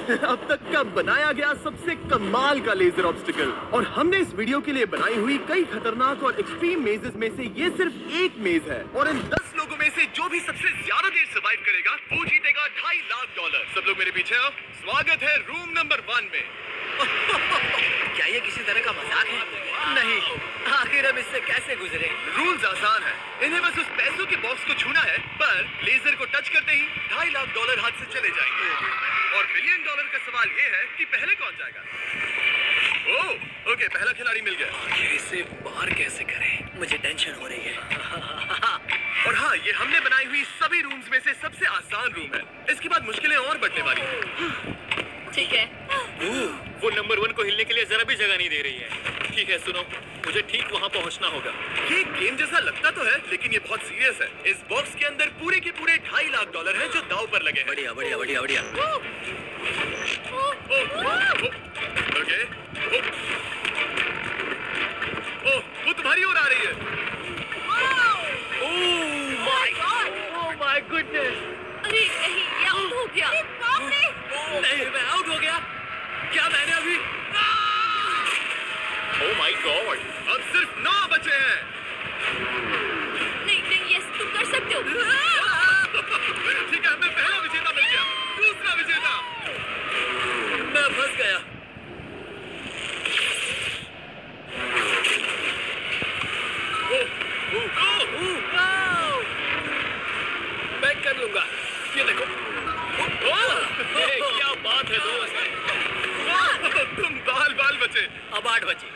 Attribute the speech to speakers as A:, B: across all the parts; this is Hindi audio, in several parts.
A: अब तक का बनाया गया सबसे कमाल का लेजर ऑब्स्टिकल। और हमने इस वीडियो के लिए बनाई हुई कई खतरनाक और एक्सट्रीम मेजेस में से ये सिर्फ एक मेज है, और इन 10 लोगों में से जो भी सबसे ज्यादा देर सर्वाइव करेगा वो जीतेगा $2.5 लाख। सब लोग मेरे पीछे आओ। स्वागत है रूम नंबर 1 में।
B: क्या ये किसी तरह का मजाक है? नहीं, आखिर हम इससे कैसे गुजरे?
A: रूल्स आसान है, इन्हें बस उस पैसों के बॉक्स को छूना है, पर लेजर को टच करते ही $2.5 लाख हाथ से चले जाएंगे। और $1 बिलियन का सवाल ये है कि पहले कौन जाएगा। ओह, ओके, पहला खिलाड़ी मिल गया।
B: आखिर इसे बाहर कैसे करें? मुझे टेंशन हो रही है।
A: और हाँ, ये हमने बनाई हुई सभी रूम्स में से सबसे आसान रूम है। इसके बाद मुश्किलें और बढ़ने वाली हैं।
C: ठीक है।
D: वो नंबर 1 को हिलने के लिए जरा भी जगह नहीं दे रही है। ठीक है, सुनो, मुझे ठीक वहाँ पहुँचना होगा।
A: ये गेम जैसा लगता तो है, लेकिन ये बहुत सीरियस है। इस बॉक्स के अंदर पूरे के पूरे $2.5 लाख हैं जो दांव पर लगे हैं।
B: बढ़िया बढ़िया बढ़िया बढ़िया।
A: ओके। ओह, वो तुम्हारी ओर आ रही है।
B: Oh my goodness.
C: अरे नहीं, ये आउट हो गया।
B: नहीं, मैं आउट हो गया। क्या मैंने अभी?
D: ओह माय गॉड,
A: अब सिर्फ 9 बचे हैं।
C: नहीं नहीं, यस, तुम कर सकते हो।
A: ठीक है, हमें पहला विजेता मिल गया। दूसरा विजेता।
B: मैं फंस गया। मैं कर लूंगा। ये देखो।
D: क्या बात है दोस्त।
A: तुम बाल बचे।
B: अब 8 बचे।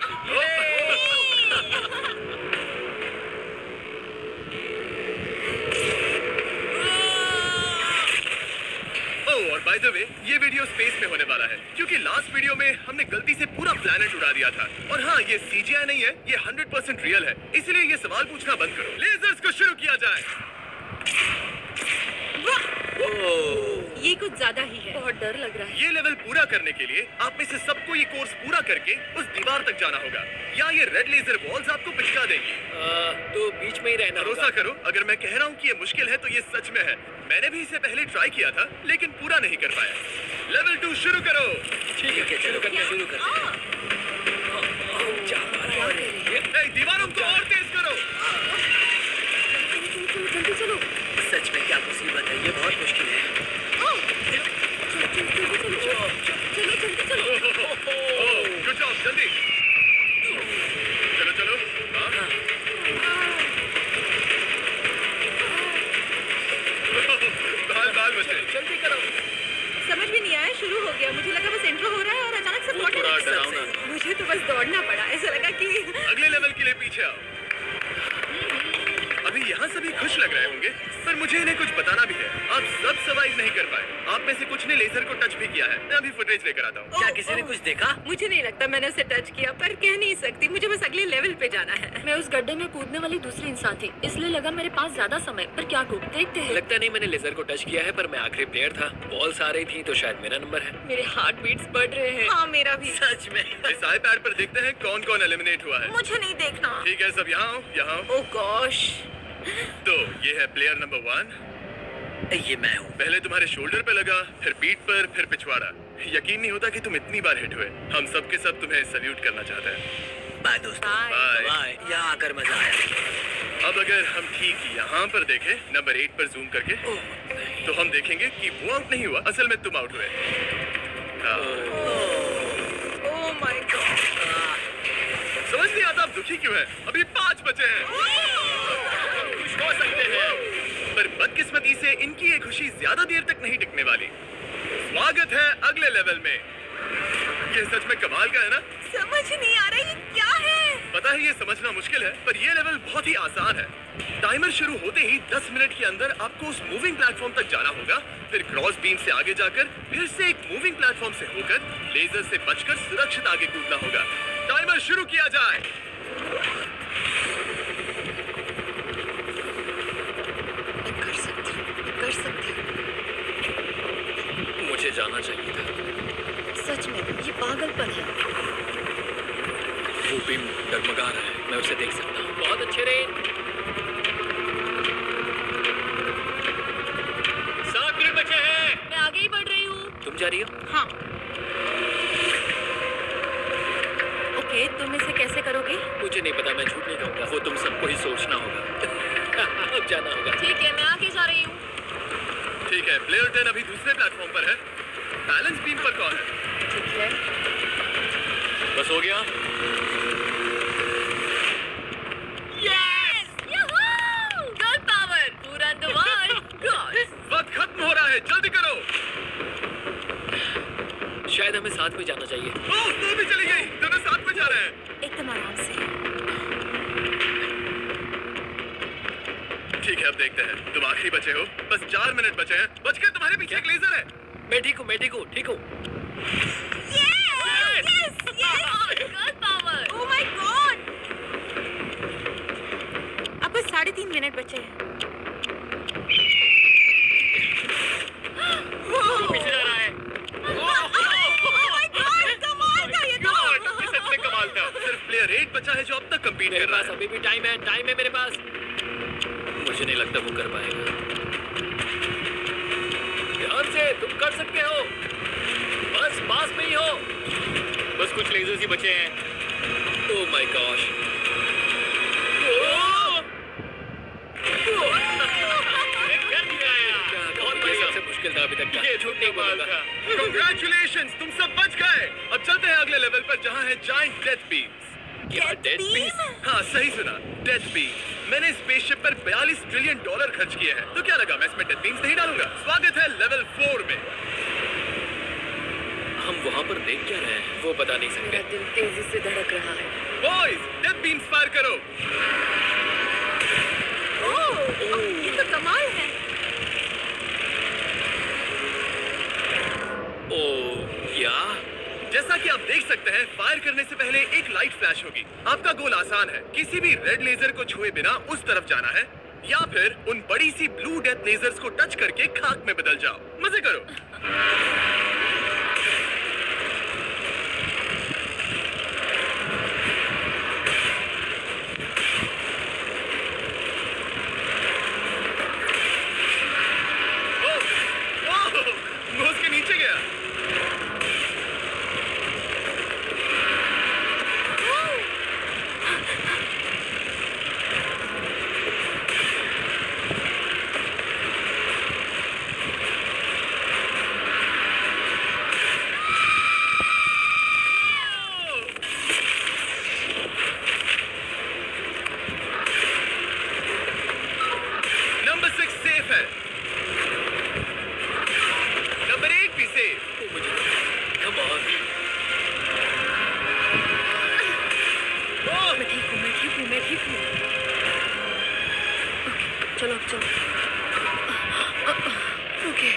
A: और बाय द वे, ये वीडियो स्पेस में होने वाला है, क्योंकि लास्ट वीडियो में हमने गलती से पूरा प्लेनेट उड़ा दिया था। और हाँ, ये CGI नहीं है, ये 100% रियल है। इसलिए ये सवाल पूछना बंद करो। लेजर्स को शुरू किया जाए।
C: ये कुछ ज्यादा ही है। बहुत डर लग रहा है।
A: ये लेवल पूरा करने के लिए आप में से सबको ये कोर्स पूरा करके उस दीवार तक जाना होगा, या ये रेड लेजर वॉल्स आपको पिचका देंगी।
B: तो बीच में ही रहना होगा।
A: भरोसा करो, अगर मैं कह रहा हूँ कि ये मुश्किल है तो ये सच में है। मैंने भी इसे पहले ट्राई किया था, लेकिन पूरा नहीं कर पाया। लेवल 2 शुरू करो।
B: ठीक है, शुरू करते हैं।
A: दीवारों को और तेज करो।
C: जल्दी चलो।
B: सच में क्या मुसीबत है, ये बहुत मुश्किल है।
C: चलो।
A: गुड जॉब, जल्दी चलो। बाल बचे।
B: जल्दी करो।
C: समझ भी नहीं आया, शुरू हो गया। मुझे लगा बस इंट्रो हो रहा है और अचानक से मुझे तो बस दौड़ना पड़ा। ऐसा लगा कि
A: अगले लेवल के लिए पीछे आओ। अभी यहाँ सभी खुश लग रहे होंगे, पर मुझे इन्हें कुछ बताना भी है। आप सब सर्वाइव नहीं कर पाए। आप में से कुछ ने लेजर को टच भी किया है। मैं अभी फुटेज लेकर आता हूँ।
B: क्या किसी ने कुछ देखा?
C: मुझे नहीं लगता मैंने उसे टच किया, पर कह नहीं सकती। मुझे बस अगले लेवल पे जाना है। मैं उस गड्ढे में कूदने वाली दूसरी इंसान थी, इसलिए लगा मेरे पास ज्यादा समय। पर क्या कूद, देखते हैं।
B: लगता नहीं मैंने लेजर को टच किया है, पर मैं आखिरी प्लेयर था। बॉल्स आ रही थी तो शायद मेरा नंबर है।
C: मेरे हार्ट बीट्स बढ़ रहे हैं। हाँ, मेरा भी।
B: सच में।
A: इस आईपैड पर देखते हैं कौन कौन एलिमिनेट हुआ है।
C: मुझे नहीं देखना।
A: ठीक है, सब यहाँ आओ।
C: ओह गॉश।
A: तो ये है प्लेयर नंबर 1।
B: ये मैं हूँ।
A: पहले तुम्हारे शोल्डर पे लगा, फिर पीठ पर, फिर पिछवाड़ा। यकीन नहीं होता कि तुम इतनी बार हिट हुए। हम सब के सब तुम्हें सल्यूट करना चाहते हैं।
B: बाय दोस्तों। बाय। यहाँ आकर मजा आया।
A: अब अगर हम ठीक यहाँ पर देखें, नंबर 8 पर जूम करके, तो हम देखेंगे कि वो आउट नहीं हुआ, असल में तुम आउट हुए।
C: Oh my God.
A: समझ नहीं आता आप दुखी क्यों हैं? अभी 5 बचे हैं। खुश हो सकते हैं, पर बदकिस्मती से इनकी ये खुशी ज्यादा देर तक नहीं टिकने वाली। स्वागत है अगले लेवल में। ये सच में कमाल का है ना?
C: समझ नहीं आ रहा ये क्या है।
A: पता है ये समझना मुश्किल है, पर ये लेवल बहुत ही आसान है। टाइमर शुरू होते ही 10 मिनट के अंदर आपको उस मूविंग प्लेटफॉर्म तक जाना होगा, फिर क्रॉस बीम से आगे जाकर फिर से एक मूविंग प्लेटफॉर्म से होकर लेजर से बचकर सुरक्षित आगे कूदना होगा। टाइमर शुरू किया जाए।
C: कर सकती हूँ।
B: मुझे जाना चाहिए था।
C: सच में ये पागलपन है।
B: वो बीम डगमगा रहा है, मैं उसे देख सकता हूँ। बहुत अच्छे रे।
D: 7 मिनट बचे हैं।
C: मैं आगे ही बढ़ रही हूँ।
B: तुम जा रही हो?
C: हाँ। ओके, तुम इसे कैसे करोगे?
B: मुझे नहीं पता, मैं झूठ नहीं कहूँगा, वो तुम सबको ही सोचना होगा। अब जाना होगा।
C: ठीक है, मैं आगे जा रही हूँ।
A: ठीक है, प्लेयर 10 अभी दूसरे प्लेटफॉर्म पर है। बैलेंस बीम पर कौन है?
C: ठीक है।
D: बस हो गया।
C: यस! यूहू! Girl power! पूरा द वर्ल्ड! गॉड!
A: वक्त खत्म हो रहा है, जल्दी करो।
B: शायद हमें साथ में जाना चाहिए।
A: ओह, वो भी चली गई। दोनों साथ में जा रहे हैं।
C: एकदम आराम से।
A: ठीक है, अब देखते हैं। तुम आखिरी बचे हो, बस 4 मिनट बचे हैं। बच गए, तुम्हारे पीछे एक लेजर है।
B: मैं ठीक हूँ, मैं ठीक हूँ, ठीक हूँ।
C: Yes! Yes! Girl power! Oh my God! अब बस 3.5 मिनट बचे हैं।
D: पीछे जा रहा है।
A: ये सच में कमाल था। सिर्फ प्लेयर 8 बचा है जो अब तक कंपीट
B: मेरे
A: कर रहा
B: पास
A: है।
B: अभी भी टाइम है मेरे पास। मुझे नहीं लगता वो कर पाएगा। ध्यान से, तुम कर सकते हो। बस पास में ही हो।
D: बस कुछ लेजर्स ही बचे हैं।
B: Oh my gosh.
D: कर दिया यार।
B: और ये सबसे मुश्किल था अभी तक का।
D: ये झूठ नहीं बोलूंगा।
A: Congratulations, तुम सब बच गए। अब चलते हैं अगले लेवल पर जहाँ है जाइंट डेथ बीम्स।
B: क्या डेड पीस?
A: हाँ, सही सुना, डेथ बीम। मैंने स्पेसशिप पर $42 ट्रिलियन खर्च किए हैं। तो क्या लगा मैं इसमें डेथ बीम्स नहीं डालूंगा? स्वागत है लेवल 4 में।
B: हम वहाँ पर देख क्या रहे हैं वो बता नहीं सकते।
C: मेरा दिल तेजी से धड़क रहा है।
A: बॉयज, डेथ बीम्स फायर करो।
C: ओह, ये तो कमाल है।
B: ओह, क्या?
A: जैसा कि आप देख सकते हैं, फायर करने से पहले एक लाइट फ्लैश होगी। आपका गोल आसान है, किसी भी रेड लेजर को छुए बिना उस तरफ जाना है, या फिर उन बड़ी सी ब्लू डेथ लेजर्स को टच करके खाक में बदल जाओ। मजे करो। वो उसके नीचे गया। नंबर 6 सेफ है। नंबर 8 भी सेफ।
B: Come on.
C: मैं ठीक हूँ, मैं ठीक हूँ, मैं ठीक हूँ। ओके, चलो अब चलो। ओके।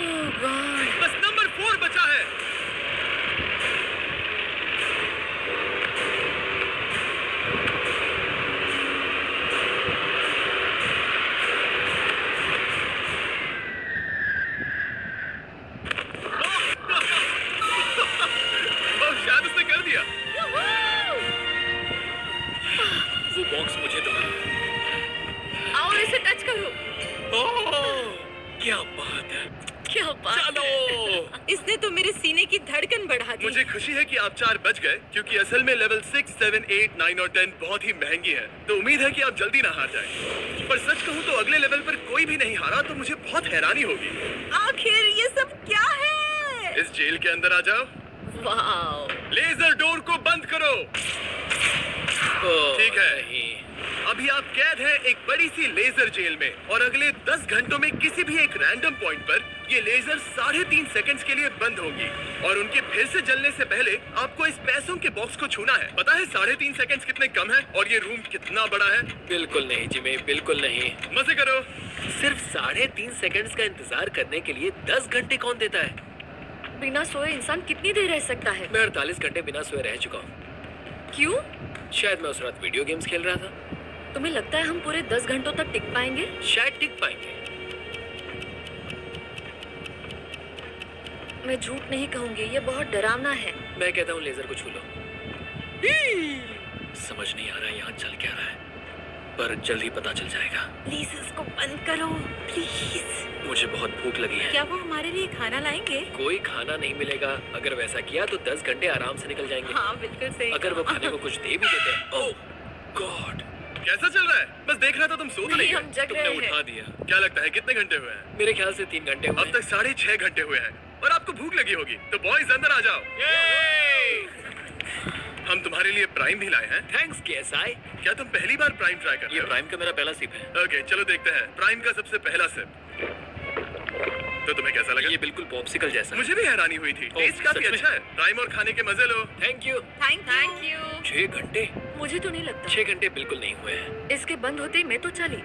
C: ओह गॉड।
A: बस नंबर 4 बचा है। शायद उसने कर दिया।
B: वो बॉक्स मुझे दो।
C: आओ इसे टच करो।
B: ओह, क्या बात है।
C: क्या बात
B: चलो।
C: है। इसने तो मेरे सीने की धड़कन बढ़ा दी।
A: मुझे खुशी है कि आप 4 बच गए, क्योंकि असल में लेवल 6, 7, 8, 9 और 10 बहुत ही महंगी है। तो उम्मीद है कि आप जल्दी ना हार जाएं। पर सच कहूँ तो अगले लेवल पर कोई भी नहीं हारा तो मुझे बहुत हैरानी होगी।
C: आखिर ये सब क्या है?
A: इस जेल के अंदर आ जाओ।
C: वाओ।
A: लेजर डोर को बंद करो।
B: ओह,
A: ठीक है।
B: नहीं।
A: अभी आप कैद हैं एक बड़ी सी लेजर जेल में, और अगले 10 घंटों में किसी भी एक रैंडम पॉइंट पर ये लेजर 3.5 सेकंड्स के लिए बंद होंगी, और उनके फिर से जलने से पहले आपको इस पैसों के बॉक्स को छूना है। पता है 3.5 सेकंड्स कितने कम है, और ये रूम कितना बड़ा है?
B: बिल्कुल नहीं जिमी, बिल्कुल नहीं।
A: मजे करो।
B: सिर्फ 3.5 सेकंड्स का इंतजार करने के लिए 10 घंटे कौन देता है?
C: बिना सोए इंसान कितनी देर रह सकता है?
B: मैं 48 घंटे बिना सोए रह चुका हूँ।
C: क्यों?
B: शायद मैं उस रात वीडियो गेम्स खेल रहा था।
C: तुम्हें लगता है हम पूरे 10 घंटों तक टिक पाएंगे?
B: शायद टिक पाएंगे।
C: मैं झूठ नहीं कहूंगी, ये बहुत डरावना है।
B: मैं कहता हूँ लेजर को छू लो। समझ नहीं आ रहा यहाँ चल क्या रहा है।
D: पर जल्द ही पता चल जाएगा।
C: प्लीज इसको बंद करो प्लीज।
D: मुझे बहुत भूख लगी है।
C: क्या वो हमारे लिए खाना लाएंगे?
D: कोई खाना नहीं मिलेगा। अगर वैसा किया तो 10 घंटे आराम से निकल जाएंगे।
C: हाँ बिल्कुल सही।
D: अगर वो खाने को कुछ दे भी देते। ओह गॉड,
A: कैसा चल रहा है? बस देख रहा था, तुम सो तो नहीं
C: नहीं,
A: गए?
C: हम जग
D: तुमने
C: रहे
D: उठा
C: हैं।
D: दिया।
A: क्या लगता है कितने घंटे हुए हैं?
D: मेरे ख्याल से 3 घंटे हुए
A: अब तक 6.5 घंटे हुए हैं और आपको भूख लगी होगी, तो बॉयज अंदर आ जाओ। हम तुम्हारे लिए प्राइम भी लाए हैं।
D: Thanks KSI.
A: क्या तुम पहली बार प्राइम ट्राई कर रहे
D: ये
A: हो?
D: प्राइम का मेरा पहला सिप है।
A: ओके, चलो देखते हैं प्राइम का सबसे पहला सिप। तो तुम्हें कैसा लगा?
D: ये बिल्कुल पॉप्सिकल जैसा है।
A: मुझे भी हैरानी हुई थी। टेस्ट काफी
D: सच में?
A: अच्छा है। प्राइम और खाने के मजे लो।
D: Thank you.
C: Thank you.
D: 6 घंटे?
C: मुझे तो नहीं लगता।
D: 6 घंटे बिल्कुल नहीं हुए हैं।
C: इसके बंद होते ही मैं तो चली।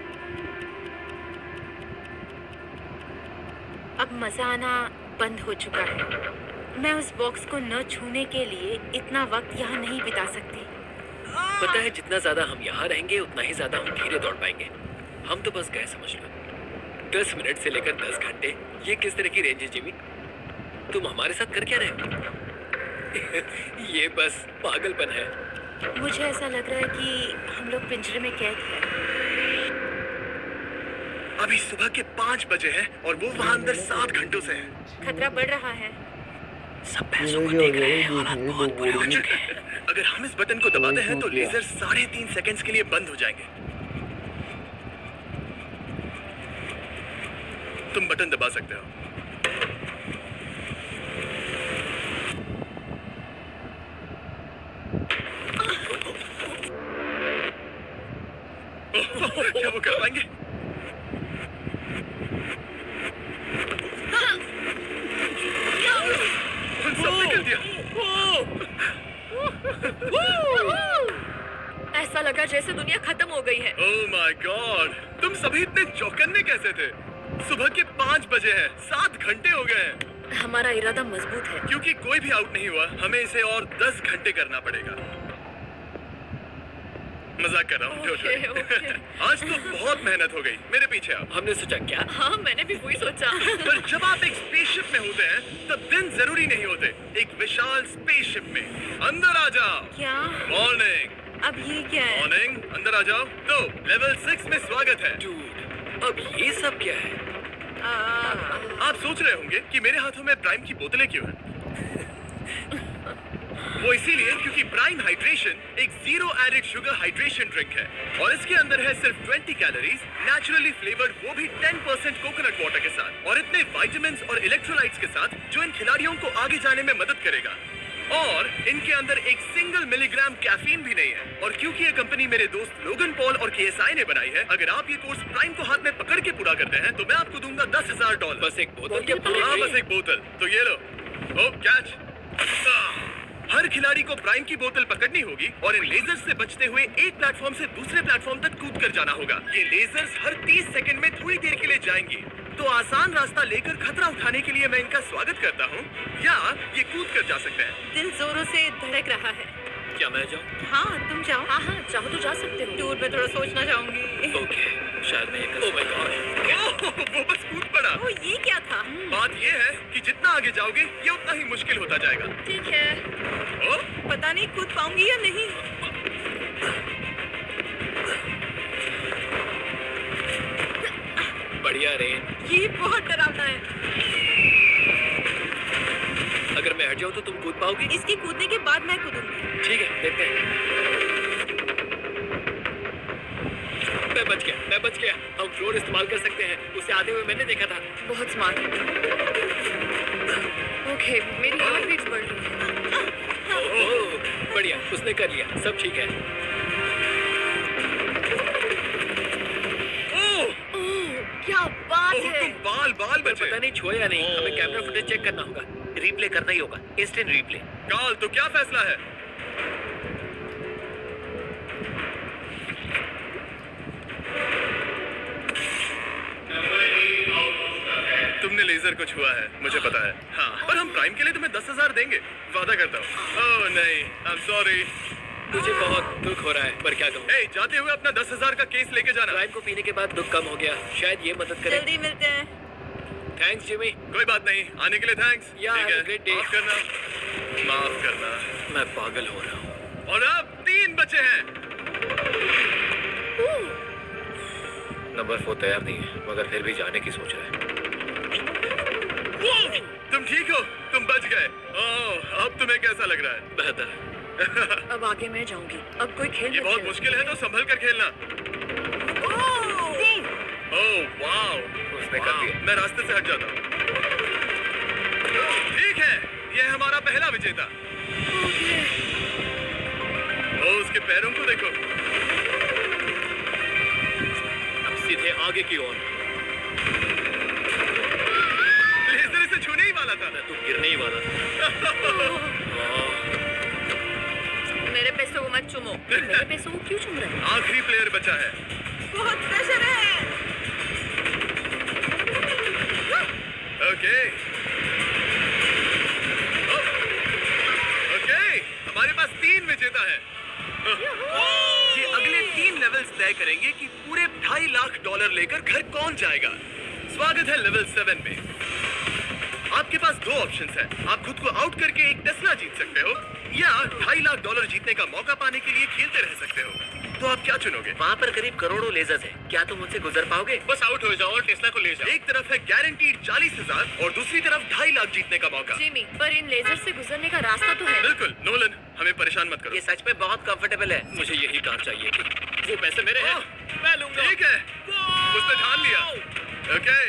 C: अब मजा आना बंद हो चुका है। मैं उस बॉक्स को न छूने के लिए इतना वक्त यहाँ नहीं बिता सकती।
D: पता है जितना ज्यादा हम यहाँ रहेंगे उतना ही ज्यादा हम धीरे दौड़ पाएंगे। हम तो बस गए, समझ लो। 10 मिनट से लेकर 10 घंटे, ये किस तरह की रेंज है जिमी? तुम हमारे साथ कर क्या रहे हो? ये बस पागलपन है।
C: मुझे ऐसा लग रहा है कि हम लोग पिंजरे में कैद हैं।
A: अभी सुबह के 5 बजे हैं और वो वहाँ अंदर 7 घंटों से है।
C: खतरा बढ़ रहा है।
D: सब पैसों को देख रहे हैं और अब बहुत बुरे हो चुके हैं।
A: अगर हम इस बटन को दबाते हैं तो लेजर 3.5 सेकंड्स के लिए बंद हो जाएंगे। तुम बटन दबा सकते हो। क्या वो कर पाएंगे? उन सबने कर दिया।
C: ऐसा लगा जैसे दुनिया खत्म हो गई है।
A: ओह माय गॉड, तुम सभी इतने चौकन्ने कैसे थे? सुबह के 5 बजे हैं, 7 घंटे हो गए हैं।
C: हमारा इरादा मजबूत है।
A: क्योंकि कोई भी आउट नहीं हुआ, हमें इसे और 10 घंटे करना पड़ेगा। मजाक कर रहा हूँ।
C: Okay, okay.
A: आज तो बहुत मेहनत हो गई। मेरे पीछे आओ।
D: हमने सोचा क्या?
C: हाँ मैंने भी वही सोचा।
A: पर जब आप एक स्पेसशिप में होते हैं तब दिन जरूरी नहीं होते। एक विशाल स्पेसशिप में अंदर आ जाओ।
C: क्या?
A: मॉर्निंग।
C: अब ये क्या है?
A: मॉर्निंग, अंदर आ जाओ। तो लेवल 6 में स्वागत है।
D: डूड, अब ये सब क्या है?
A: आप सोच रहे होंगे कि मेरे हाथों में प्राइम की बोतलें क्यों हैं? वो इसीलिए क्योंकि प्राइम हाइड्रेशन एक 0 एडेड शुगर हाइड्रेशन ड्रिंक है और इसके अंदर है सिर्फ 20 कैलोरीज, नेचुरली फ्लेवर्ड, वो भी 10% कोकोनट वाटर के साथ, और इतने विटामिन्स और इलेक्ट्रोलाइट्स के साथ जो इन खिलाड़ियों को आगे जाने में मदद करेगा। और इनके अंदर एक सिंगल मिलीग्राम कैफीन भी नहीं है। और क्योंकि ये कंपनी मेरे दोस्त लोगन पॉल और केएसआई ने बनाई है, अगर आप ये कोर्स प्राइम को हाथ में पकड़ के पूरा करते हैं तो मैं आपको दूंगा $10,000।
D: बस एक बोतल क्या पूरी
A: हाँ,
D: नहीं?
A: बस एक बोतल। तो ये लो। ओ कैच। हर खिलाड़ी को प्राइम की बोतल पकड़नी होगी और इन लेजर्स से बचते हुए एक प्लेटफॉर्म से दूसरे प्लेटफॉर्म तक कूद कर जाना होगा। ये लेजर्स हर 30 सेकंड में थोड़ी देर के लिए जाएंगी। तो आसान रास्ता लेकर खतरा उठाने के लिए मैं इनका स्वागत करता हूँ, या ये कूद कर जा सकते हैं।
C: दिल जोरों से धड़क रहा है।
D: क्या मैं जाऊँ?
C: हाँ तुम जाओ। हाँ हाँ चाहो तो जा सकते हो। टूर में थोड़ा सोचना चाहूंगी।
D: ओके, शायद मैं ये कर सकता हूँ।
A: वो बस कूद पड़ा।
C: ओ ये क्या था?
A: बात ये है कि जितना आगे जाओगे ये उतना ही मुश्किल होता जाएगा।
C: ठीक है।
A: ओ,
C: पता नहीं कूद पाऊंगी या नहीं।
D: बढ़िया रेन।
C: ये बहुत डरावना है।
D: अगर मैं हट जाऊँ तो तुम कूद पाओगी?
C: इसके कूदने के बाद मैं कूदूंगी।
D: ठीक है, देखते हैं। मैं बच गया। हम फ्लोर इस्तेमाल कर सकते हैं। उसे आते हुए मैंने देखा था।
C: बहुत स्मार्ट। ओके मेरी हार्ट बीट बढ़ रही है।
D: ओह, बढ़िया, उसने कर लिया। सब ठीक है।
C: क्या बात
A: ओह,
C: है।
A: तुम बाल
D: पर
A: बचे।
D: पता नहीं छुआ या नहीं। हमें कैमरा फुटेज चेक करना होगा। रिप्ले करना ही होगा, इंस्टेंट रिप्ले।
A: काल, तो क्या फैसला है? तुमने लेजर को छुआ है, मुझे पता है। हाँ, पर हम प्राइम के लिए तुम्हें 10,000 देंगे, वादा करता हूँ। ओह नहीं, आई एम सॉरी।
D: मुझे बहुत दुख हो रहा है, पर क्या कहूँ।
A: ए, जाते हुए अपना 10,000 का केस लेके जाना।
D: प्राइम को पीने के बाद दुख कम हो गया। शायद ये मदद करे।
C: जल्दी मिलते हैं।
D: Thanks Jimmy.
A: कोई बात नहीं, आने के लिए थैंक्स।
D: Yeah,
A: ठीक
D: have a
A: है,
D: great day.
A: माफ करना।
D: मैं पागल हो रहा हूँ।
A: और अब 3 बचे हैं।
D: नंबर 4 तैयार नहीं है, मगर फिर भी जाने की सोच रहा है।
A: तुम ठीक हो? तुम बच गए। ओह, अब तुम्हें कैसा लग रहा है?
D: बेहतर।
C: अब आगे मैं जाऊंगी। अब कोई खेल
A: ये
C: मत
A: बहुत
C: खेलो।
A: मुश्किल है, तो संभल कर खेलना। ओह वाओ,
D: उसने कर दिया।
A: मैं रास्ते से हट जाता हूँ। ठीक है, ये हमारा पहला विजेता। ओ, उसके पैरों को देखो।
D: अब सीधे आगे की ओर।
A: लेजर इसे छूने ही वाला था।
D: मैं तो गिरने ही वाला था।
C: मेरे पैसों को मत चुमो। मेरे पैसों को क्यों चुम रहे हो?
A: आखिरी प्लेयर बचा है।
C: बहुत प्रेशर है।
A: ओके ओके, हमारे पास 3 विजेता है। ये अगले 3 लेवल्स तय करेंगे कि पूरे $2.5 लाख लेकर घर कौन जाएगा। स्वागत है लेवल 7 में। आपके पास 2 ऑप्शंस हैं। आप खुद को आउट करके एक टेस्ला जीत सकते हो, या $2.5 लाख जीतने का मौका पाने के लिए खेलते रह सकते हो। तो आप क्या चुनोगे?
B: वहाँ पर करीब करोड़ों लेजर्स हैं। क्या तुम उनसे गुजर पाओगे?
D: बस आउट हो जाओ और टेस्ला को ले जाओ।
A: एक तरफ है गारंटीड 40,000 और दूसरी तरफ $2.5 लाख जीतने का मौका।
C: जिमी, पर इन लेजर से गुजरने का रास्ता तो है।
A: बिल्कुल नोलन, हमें परेशान मत करो।
B: ये सच में बहुत कंफर्टेबल है।
D: मुझे यही कार चाहिए थी। वो पैसे मेरे हैं, मैं लूंगा।
A: ठीक है, उसने ठान लिया। ओके,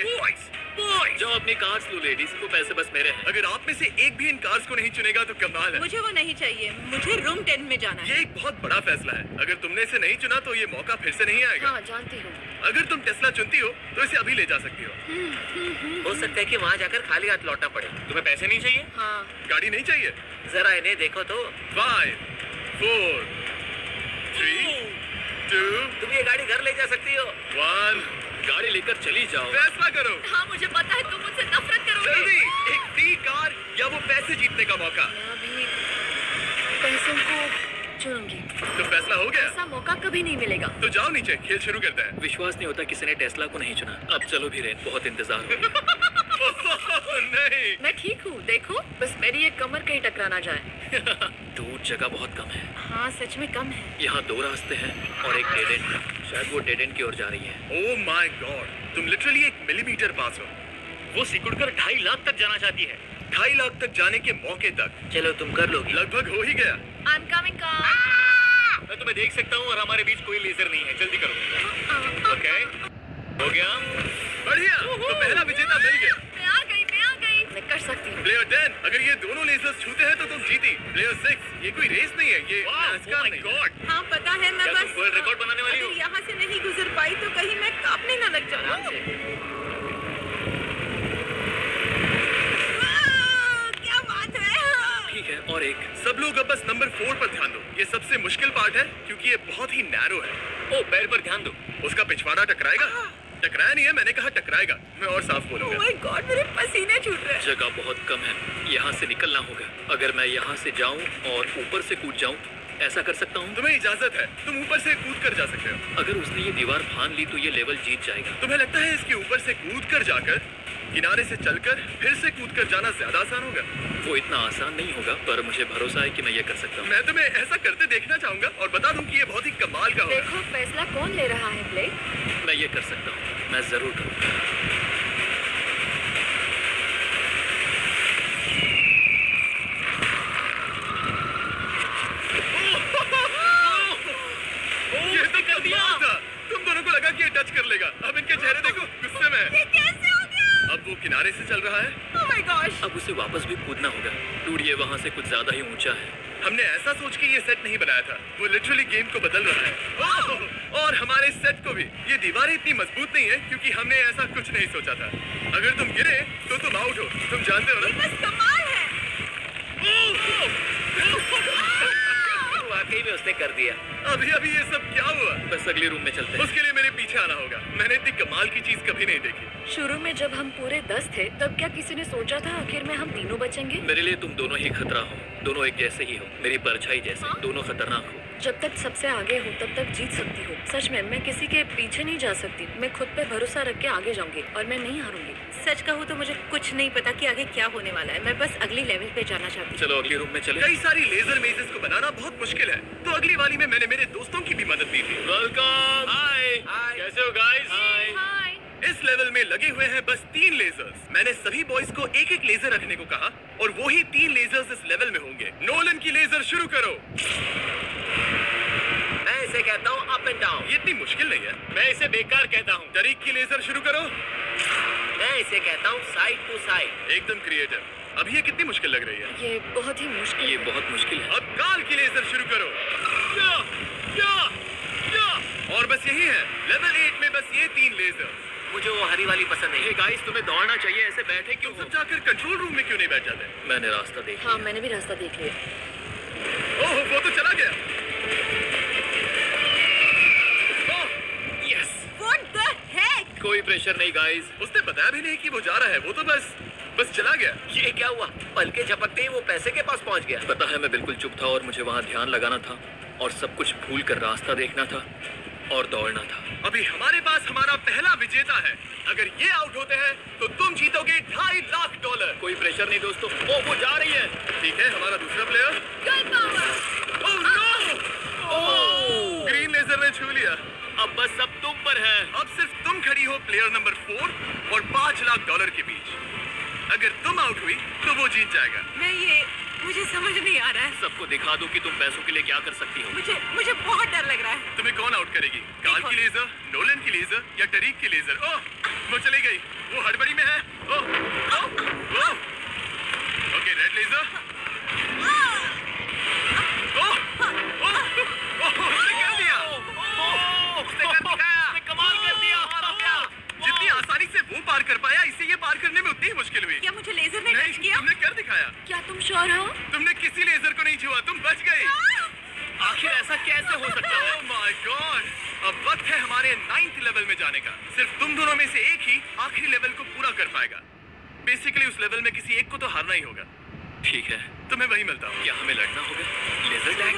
D: जाओ अपनी कार्स लो लेडीज, वो पैसे बस मेरे हैं।
A: अगर आप में से एक भी इन कार्स को नहीं चुनेगा तो कमाल है।
C: मुझे वो नहीं चाहिए। मुझे रूम 10 में जाना है।
A: ये एक बहुत बड़ा फैसला है। अगर तुमने इसे नहीं चुना तो ये मौका फिर से नहीं आएगा।
C: हाँ, जानती हूँ।
A: अगर तुम टेस्ला चुनती हो तो इसे अभी ले जा सकती हो।
B: हो सकता है कि वहाँ जाकर खाली हाथ लौटना पड़े।
D: तुम्हें पैसे नहीं चाहिए?
C: हाँ।
A: गाड़ी नहीं चाहिए?
B: जरा इन्हें देखो तो।
A: 5 4 3 2
B: तुम ये गाड़ी घर ले जा सकती हो।
A: 1
D: गाड़ी लेकर चली जाओ।
A: फैसला करो
C: हाँ, मुझे पता है तुम मुझसे नफरत करोगे।
A: जल्दी। एक फ्री कार या वो पैसे जीतने का मौका।
C: मैं अभी पैसों को चुनूंगी।
A: तो फैसला हो गया?
C: ऐसा मौका कभी नहीं मिलेगा।
A: तो जाओ नीचे, खेल शुरू करते हैं।
D: विश्वास नहीं होता किसी ने टेस्ला को नहीं चुना। अब चलो भी रेन, बहुत इंतजार हो गया।
A: नहीं,
C: मैं ठीक हूँ, देखो बस मेरी ये कमर कहीं टकरा ना जाए।
D: दूर जगह बहुत कम है।
C: हाँ, सच में कम है।
D: यहाँ 2 रास्ते हैं और एक डेड एंड। शायद वो डेड एंड की ओर जा रही है।
A: ओह माय गॉड, तुम लिटरली 1 मिलीमीटर पास हो।
D: वो सिकुड़कर 2.5 लाख तक जाना चाहती है।
A: 2.5 लाख तक जाने के मौके तक
B: चलो तुम कर लोगी।
A: लगभग हो ही गया।
C: I'm coming, car.
D: मैं तुम्हें देख सकता हूँ और हमारे बीच कोई लेजर नहीं है। जल्दी करो। ओके, हो गया।
A: बढ़िया, तो पहला विजेता मिल गया।
C: मैं आ गई। मैं कर सकती हूँ।
A: प्लेयर 10, अगर ये दोनों लेजर्स छूते हैं तो तुम जीती। प्लेयर 6, ये कोई रेस नहीं है, ये NASCAR नहीं है।
C: हाँ, पता है। मैं
D: क्या
C: बस
D: तुम वर्ल्ड रिकॉर्ड बनाने वाली हो?
C: अगर यहाँ से नहीं गुजर पाई तो कहीं मैं कांपने न लग जाऊँ। क्या बात है।
D: ठीक है, और एक।
A: सब लोग अब बस नंबर 4 पर ध्यान दो। ये सबसे मुश्किल पार्ट है क्योंकि ये बहुत ही नैरो है।
D: ओ, पैर पर ध्यान दो।
A: उसका पिछवाड़ा टकराएगा। टकराया नहीं है, मैंने कहा टकराएगा। मैं और साफ बोलूंगा।
C: Oh my God, मेरे पसीने छूट रहे हैं।
D: जगह बहुत कम है, यहाँ से निकलना होगा। अगर मैं यहाँ से जाऊँ और ऊपर से कूद जाऊँ, ऐसा कर सकता हूँ?
A: तुम्हें इजाजत है, तुम ऊपर से कूद कर जा सकते हो।
D: अगर उसने ये दीवार फान ली तो ये लेवल जीत जाएगा।
A: तुम्हें लगता है इसके ऊपर से कूद कर जाकर किनारे से चलकर फिर से कूद कर जाना ज्यादा आसान होगा?
D: वो इतना आसान नहीं होगा, पर मुझे भरोसा है कि मैं ये कर सकता हूँ।
A: मैं तुम्हें ऐसा करते देखना चाहूंगा और बता दूं कि ये बहुत ही कमाल का होगा।
C: देखो फैसला कौन ले रहा है, ब्लेक?
D: मैं ये कर सकता हूँ, मैं जरूर करूँगा।
A: ये तो कमाल था। तुम दोनों को लगा कि ये टच कर लेगा। अब इनके चेहरे देखो, गुस्से में है।
C: ये कैसे हो गया?
A: अब वो किनारे से चल रहा है।
C: Oh my gosh!
D: अब उसे वापस भी कूदना होगा। डूड, ये वहाँ से कुछ ज्यादा ही ऊंचा है।
A: हमने ऐसा सोच के ये सेट नहीं बनाया था। वो लिटरली गेम को बदल रहा है। और हमारे सेट को भी। ये दीवारें इतनी मजबूत नहीं है क्योंकि हमने ऐसा कुछ नहीं सोचा था। अगर तुम गिरे तो तुम आउट हो। तुम जानते हो ना?
C: बस कमाल है।
B: वाकई में उसने कर दिया।
A: अभी अभी ये सब क्या हुआ?
D: बस अगले रूम में चलते हैं।
A: उसके लिए मेरे पीछे आना होगा। मैंने इतनी कमाल की चीज कभी नहीं देखी।
C: शुरू में जब हम पूरे 10 थे तब क्या किसी ने सोचा था आखिर में हम तीनों बचेंगे?
D: मेरे लिए तुम दोनों ही खतरा हो। दोनों एक जैसे ही हो, मेरी परछाई जैसे। दोनों खतरनाक हो।
C: जब तक सबसे आगे हूँ तब तक जीत सकती हूँ। सच में मैं किसी के पीछे नहीं जा सकती। मैं खुद पे भरोसा रख के आगे जाऊंगी और मैं नहीं हारूंगी। सच कहूँ तो मुझे कुछ नहीं पता कि आगे क्या होने वाला है। मैं बस अगली लेवल पे जाना चाहती हूँ।
D: चलो अगले रूम में चले।
A: कई सारी लेजर मेजेस को बनाना बहुत मुश्किल है, तो अगली वाली में मैंने मेरे दोस्तों की भी मदद दी थी।
D: वेलकम। हाय। कैसे हो गाइस?
C: हाय।
A: इस लेवल में लगे हुए हैं बस 3 लेजर्स। मैंने सभी बॉयज को एक एक लेजर रखने को कहा और वो ही 3 लेजर्स इस लेवल में होंगे। नोलन की लेजर शुरू करो।
B: मैं इसे कहता हूँ अप एंड डाउन।
A: ये इतनी मुश्किल नहीं है।
D: मैं इसे बेकार कहता हूँ।
A: तरीक की लेजर शुरू करो।
B: मैं इसे कहता हूँ साइड टू साइड।
A: एकदम क्रिएटिव। अब ये कितनी मुश्किल लग रही है।
C: ये बहुत ही मुश्किल
D: ये
C: है।
D: बहुत मुश्किल है।
A: अब काल की लेजर शुरू करो। और बस यही है, लेवल 8 में बस ये 3 लेजर।
B: मुझे वो हरी वाली पसंद नहीं है।
D: गाइस तुम्हें दौड़ना चाहिए, ऐसे बैठे क्यों?
A: तुम सब जाकर कंट्रोल रूम में क्यों नहीं बैठ जाते?
D: मैंने रास्ता देख
C: हाँ
D: लिया।
C: मैंने भी रास्ता देख लिया।
A: ओह वो तो चला गया।
D: यस।
C: What the heck?
D: कोई प्रेशर नहीं गाइस।
A: उसने बताया भी नहीं कि वो जा रहा है, वो तो बस चला गया।
B: ये क्या हुआ? पल के झपकते ही वो पैसे के पास पहुँच गया।
D: पता है मैं बिल्कुल चुप था और मुझे वहाँ ध्यान लगाना था और सब कुछ भूल कर रास्ता देखना था और दौड़ना था।
A: अभी हमारे पास हमारा पहला विजेता है। अगर ये आउट होते हैं तो तुम जीतोगे $2.5 लाख।
D: कोई प्रेशर नहीं दोस्तों। ओ वो जा रही है।
A: ठीक है, हमारा दूसरा player. Oh no! Green laser ने छू लिया।
D: अब बस सब तुम पर है।
A: अब सिर्फ तुम खड़ी हो प्लेयर नंबर 4 और $5 लाख के बीच। अगर तुम आउट हुई तो वो जीत जाएगा।
C: मुझे समझ नहीं आ रहा है।
D: सबको दिखा दो कि तुम पैसों के लिए क्या कर सकती हो।
C: मुझे बहुत डर लग रहा है।
A: तुम्हें कौन आउट करेगी? काल की लेजर, नोलन की लेजर या टरीक की लेजर? ओह वो चली गई। वो हड़बड़ी में है। Oh okay, red laser. उसने कर दिया।
B: उसने कर दिखाया।
D: उसने कमाल कर दिया।
A: जितनी आसानी से वो पार कर पाया, इसे ये पार करने में उतनी ही मुश्किल हुई।
C: क्या मुझे लेजर ने
A: नहीं,
C: टच किया?
A: तुमने कर दिखाया।
C: क्या तुम श्योर हो?
A: तुमने किसी लेजर को नहीं छुआ, तुम बच गई।
D: आखिर ऐसा कैसे हो सकता है?
A: Oh my God! अब वक्त है हमारे 9th लेवल में जाने का। सिर्फ तुम दोनों में से एक ही आखिरी लेवल को पूरा कर पाएगा। बेसिकली उस लेवल में किसी एक को तो हारना ही होगा।
D: ठीक है,
A: तुम्हें वही मिलता हूँ।
D: क्या हमें लड़ना होगा? Laser tag?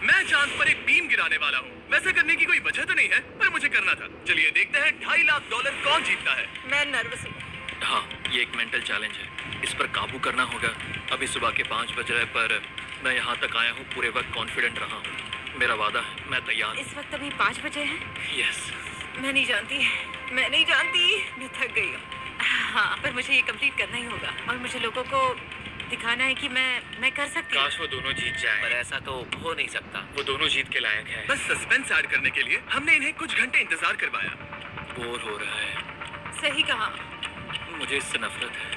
A: मैं चांद पर एक बीम गिराने वाला हूँ। वैसा करने की कोई वजह तो नहीं है, पर मुझे करना था। चलिए देखते हैं $2.5 लाख कौन जीतता है।
C: मैं नर्वस हूँ।
D: हाँ, ये एक मेंटल चैलेंज है। इस पर काबू करना होगा। अभी सुबह के 5 बज रहे पर मैं यहाँ तक आया हूँ, पूरे वक्त कॉन्फिडेंट रहा हूँ। मेरा वादा है, मैं तैयार हूँ।
C: इस वक्त अभी 5 बजे हैं।
D: यस।
C: मैं नहीं जानती, मैं थक गई हूँ। हाँ, पर मुझे ये कंप्लीट करना ही होगा और मुझे लोगों को दिखाना है कि मैं कर सकती हूँ।
D: काश वो दोनों जीत जाएं।
B: पर ऐसा तो हो नहीं सकता।
D: वो दोनों जीत के लायक है।
A: बस सस्पेंस ऐड करने के लिए हमने इन्हें कुछ घंटे इंतजार करवाया।
D: बोर हो रहा है।
C: सही कहा।
D: मुझे इससे नफरत है।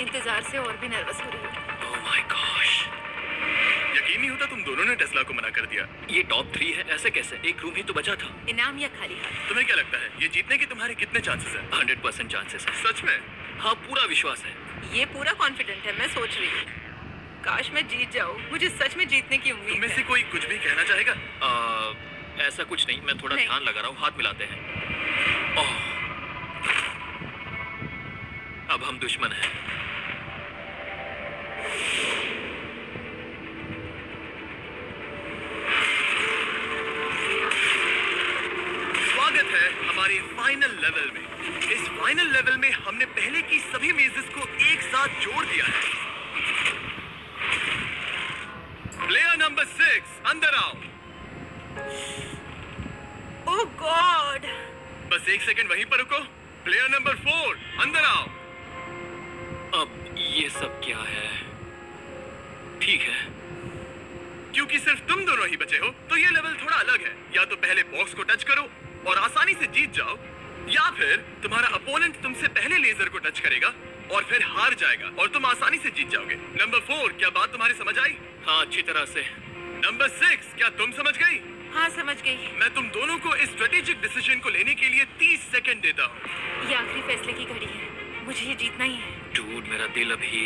C: इंतजार से और भी नर्वस हो रही हूँ।
D: Oh my gosh.
A: यकीन नहीं होता तुम दोनों ने टेस्ला को मना कर दिया।
D: ये टॉप 3 है, ऐसे कैसे? एक रूम ही तो बचा था।
C: इनाम या खाली हाथ?
A: तुम्हें क्या लगता है ये जीतने के तुम्हारे कितने चांसेस हैं?
D: 100% चांसेस है।
A: सच में?
D: हाँ, पूरा विश्वास है।
C: ये पूरा कॉन्फिडेंट है। मैं सोच रही हूँ काश मैं जीत जाऊँ। मुझे सच में जीतने की
A: तुम
C: उम्मीद
A: में से
C: है।
A: कोई कुछ भी कहना चाहेगा?
D: ऐसा कुछ नहीं, मैं थोड़ा
C: नहीं।
D: ध्यान लगा रहा हूँ। हाथ मिलाते हैं। ओह, अब हम दुश्मन हैं।
A: स्वागत है हमारे फाइनल लेवल में। इस फाइनल लेवल में हमने पहले की सभी मेजेस को एक साथ जोड़ दिया है। प्लेयर नंबर 6 अंदर आओ।
C: ओह गॉड।
A: बस 1 सेकंड वहीं पर रुको। प्लेयर नंबर 4 अंदर आओ।
D: अब ये सब क्या है? ठीक है,
A: क्योंकि सिर्फ तुम दोनों ही बचे हो तो ये लेवल थोड़ा अलग है। या तो पहले बॉक्स को टच करो और आसानी से जीत जाओ, या फिर तुम्हारा अपोनेंट तुमसे पहले लेजर को टच करेगा और फिर हार जाएगा और तुम आसानी से जीत जाओगे। नंबर 4, क्या बात तुम्हारी समझ आई?
D: हाँ अच्छी तरह से।
A: नंबर 6, क्या तुम समझ गई?
C: हाँ समझ गई।
A: मैं तुम दोनों को इस स्ट्रेटेजिक डिसीजन को लेने के लिए 30 सेकंड देता हूँ।
C: ये आखिरी फैसले की घड़ी है। मुझे ये जीतना ही है।
D: डूड, मेरा दिल अभी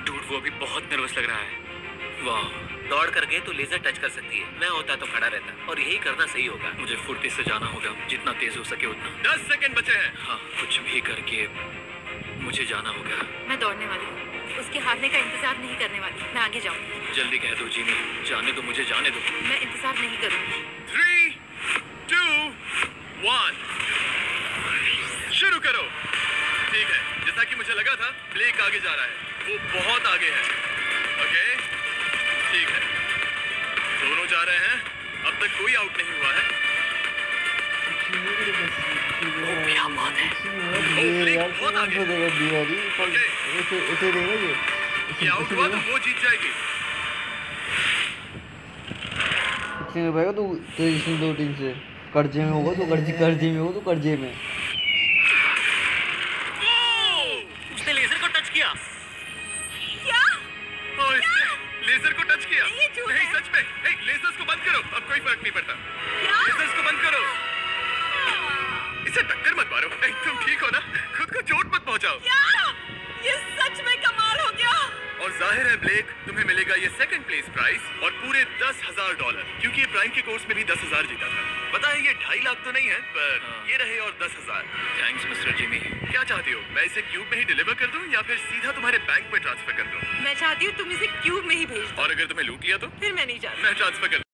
D: डूड वो अभी बहुत नर्वस लग रहा है। वाह,
B: दौड़ कर गए तो लेजर टच कर सकती है। मैं होता तो खड़ा रहता और यही करना सही होगा।
D: मुझे फुर्ती से जाना होगा, जितना तेज हो सके उतना।
A: 10 सेकंड बचे हैं।
D: हाँ, कुछ भी करके मुझे जाना होगा।
C: मैं दौड़ने वाली हूँ। उसके हारने का इंतजार नहीं करने वाली। मैं आगे जाऊंगी।
D: जल्दी कह दो जिमी, जाने दो, मुझे जाने दो।
C: मैं इंतजार नहीं करूंगी।
A: 3, 2, 1 शुरू करो। ठीक है, जैसा कि मुझे लगा था, ब्लेक आगे जा रहा है। वो बहुत आगे है। ओके, ठीक है, दोनों जा रहे हैं। अब तक कोई आउट नहीं हुआ है।
D: क्या बात है।
A: बहुत आगे है। ये आउट हुआ तो वो जीत जाएगी।
E: भाई तू तेरे 2-3 से कर्जे में होगा तो कर्जे में हो तो कर्जे में।
D: उसने लेजर को टच किया।
C: क्या?
A: ओ, इसने लेजर को टच किया।
C: ये झूठ
A: नहीं,
C: है।
A: सच में। हे, लेजर्स को बंद करो। अब कोई फर्क नहीं पड़ता।
C: क्या?
A: लेजर्स को बंद करो। इसे टक्कर मत मारो। हे, तुम ठीक हो ना? खुद को चोट मत पहुंचाओ।
C: क्या? ये सच में कमाल हो गया।
A: और जाहिर है ब्लेक, तुम्हें मिलेगा ये सेकंड प्लेस प्राइस और पूरे $10,000, क्योंकि ये प्राइम के कोर्स में भी 10,000 जीता था। पता है ये 2.5 लाख तो नहीं है, पर ये रहे और 10,000।
D: Thanks mister Jimmy.
A: क्या चाहती हो, मैं इसे क्यूब में ही डिलीवर कर दूं या फिर सीधा तुम्हारे बैंक में ट्रांसफर कर दूं?
C: मैं चाहती हूँ तुम इसे क्यूब में ही भेज दो।
A: और अगर तुम्हें लूट लिया तो
C: फिर मैं नहीं जाती।
A: मैं ट्रांसफर कर